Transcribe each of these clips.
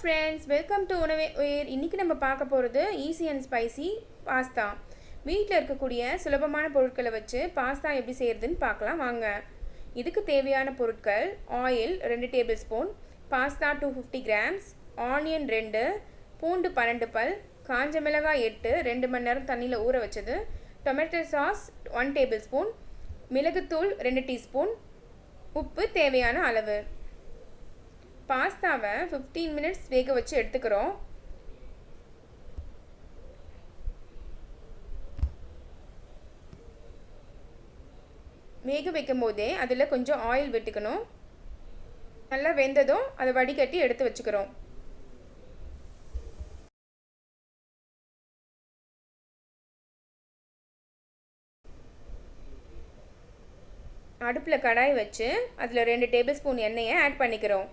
Friends, welcome to உணவே உயிர். இன்றைக்கி நம்ம பார்க்க போகிறது ஈஸி அண்ட் ஸ்பைசி பாஸ்தா. வீட்டில் இருக்கக்கூடிய சுலபமான பொருட்களை வச்சு பாஸ்தா எப்படி செய்கிறதுன்னு பார்க்கலாம் வாங்க. இதுக்கு தேவையான பொருட்கள்: oil 2 table spoon, pasta 250 grams, onion 2, பூண்டு 12 பல், காஞ்ச மிளகாய் 8 2 மணி நேரம் தண்ணியில் ஊற வச்சது, டொமேட்டோ சாஸ் 1 டேபிள் ஸ்பூன், மிளகுத்தூள் 2 டீஸ்பூன், உப்பு தேவையான அளவு. பாஸ்தாவை 15 மினிட்ஸ் வேக வச்சு எடுத்துக்கிறோம். வேக வைக்கும் போதே அதில் கொஞ்சம் ஆயில் விட்டுக்கணும். நல்லா வெந்ததும் அதை வடிகட்டி எடுத்து வச்சுக்கிறோம். அடுப்பில் கடாய் வச்சு அதில் 2 டேபிள் ஸ்பூன் எண்ணெயை ஆட் பண்ணிக்கிறோம்.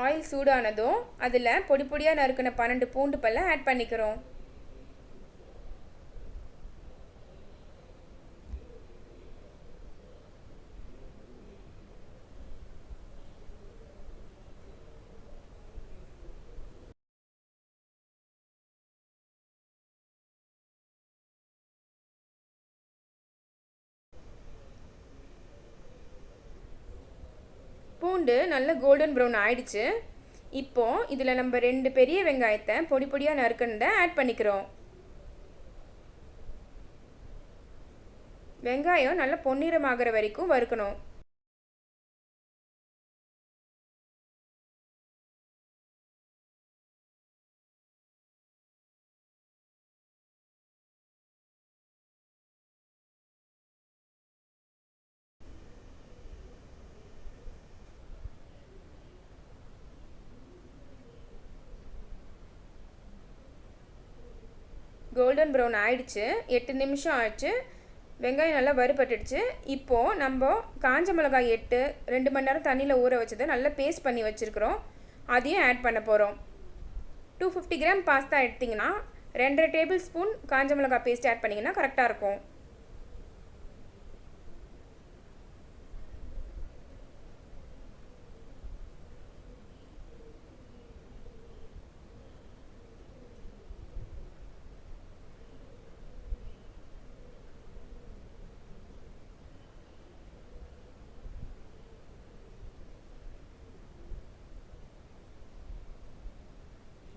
ஆயில் சூடானதும் அதில் பொடி பொடியாக நறுக்கின 12 பூண்டு பல்லை ஆட் பண்ணிக்கிறோம். பூண்டு நல்ல கோல்டன் ப்ரௌன் ஆயிடுச்சு. இப்போது இதில் நம்ம 2 பெரிய வெங்காயத்தை பொடி பொடியாக நறுக்கினதை ஆட் பண்ணிக்கிறோம். வெங்காயம் நல்லா பொன்னிறமாகிற வரைக்கும் வறுக்கணும். கோல்டன் ப்ரௌன் ஆயிடுச்சு. 8 நிமிஷம் ஆயிடுச்சு. வெங்காயம் நல்லா வறுபட்டுடுச்சு. இப்போது நம்ம காஞ்ச மிளகாய் 8 2 மணி நேரம் தண்ணியில் ஊற வச்சதை நல்லா பேஸ்ட் பண்ணி வச்சுருக்கிறோம். அதையும் ஆட் பண்ண போகிறோம். 250 கிராம் பாஸ்தா எடுத்திங்கன்னா 2 டேபிள் ஸ்பூன் காஞ்ச மிளகாய் பேஸ்ட் ஆட் பண்ணிங்கன்னா கரெக்டாக இருக்கும்.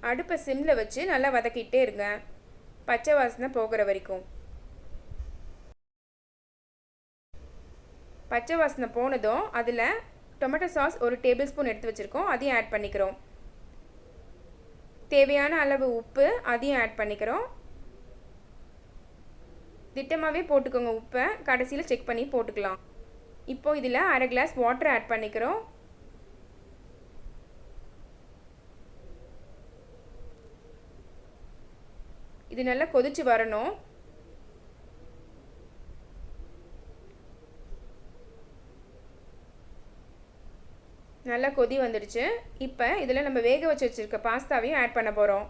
அடுப்பை சிம்மில் வச்சு நல்லா வதக்கிட்டே இருங்க, பச்சை வாசனை போகிற வரைக்கும். பச்சை வாசனை போனதும் அதில் டொமேட்டோ சாஸ் 1 டேபிள் ஸ்பூன் எடுத்து வச்சுருக்கோம், அதையும் ஆட் பண்ணிக்கிறோம். தேவையான அளவு உப்பு அதையும் ஆட் பண்ணிக்கிறோம். திட்டமாகவே போட்டுக்கோங்க, உப்பை கடைசியில் செக் பண்ணி போட்டுக்கலாம். இப்போது இதில் அரை கிளாஸ் வாட்டர் ஆட் பண்ணிக்கிறோம். இது நல்லா கொதிச்சு வரணும். நல்லா கொதி வந்துடுச்சு. இப்போ இதில் நம்ம வேக வச்சு வச்சுருக்க பாஸ்தாவையும் ஆட் பண்ண போகிறோம்.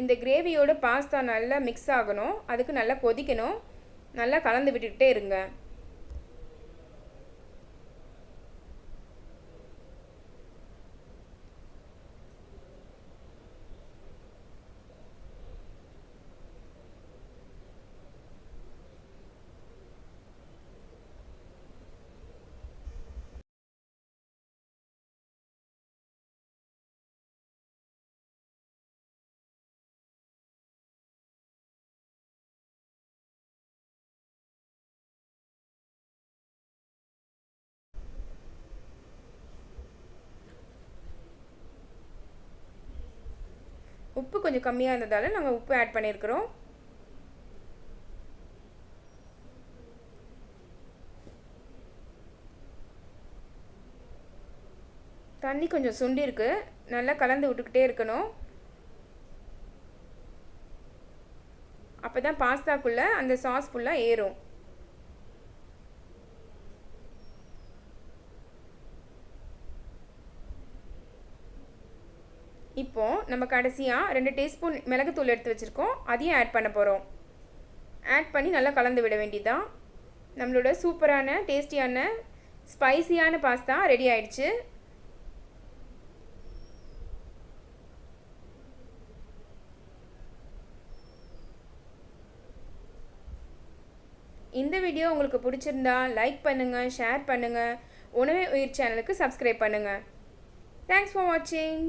இந்த கிரேவியோட பாஸ்தா நல்லா மிக்ஸ் ஆகணும், அதுக்கு நல்லா கொதிக்கணும். நல்லா கலந்து விட்டுக்கிட்டே இருங்க. உப்பு கொஞ்சம் கம்மியாக இருந்ததால் நாங்கள் உப்பு ஆட் பண்ணியிருக்கிறோம். தண்ணி கொஞ்சம் சுண்டி இருக்கு, நல்லா கலந்து விட்டுக்கிட்டே இருக்கணும். அப்போ தான் பாஸ்தாக்குள்ளே அந்த சாஸ் ஃபுல்லாக ஏறும். இப்போது நம்ம கடைசியாக 2 டீஸ்பூன் மிளகுத்தூள் எடுத்து வச்சுருக்கோம், அதையும் ஆட் பண்ண போகிறோம். ஆட் பண்ணி நல்லா கலந்து விட வேண்டியதுதான். நம்மளோட சூப்பரான டேஸ்டியான ஸ்பைசியான பாஸ்தா ரெடி ஆயிடுச்சு. இந்த வீடியோ உங்களுக்கு பிடிச்சிருந்தா லைக் பண்ணுங்கள், ஷேர் பண்ணுங்கள். உணவே உயிர் சேனலுக்கு சப்ஸ்கிரைப் பண்ணுங்கள். தேங்க்ஸ் ஃபார் வாட்சிங்.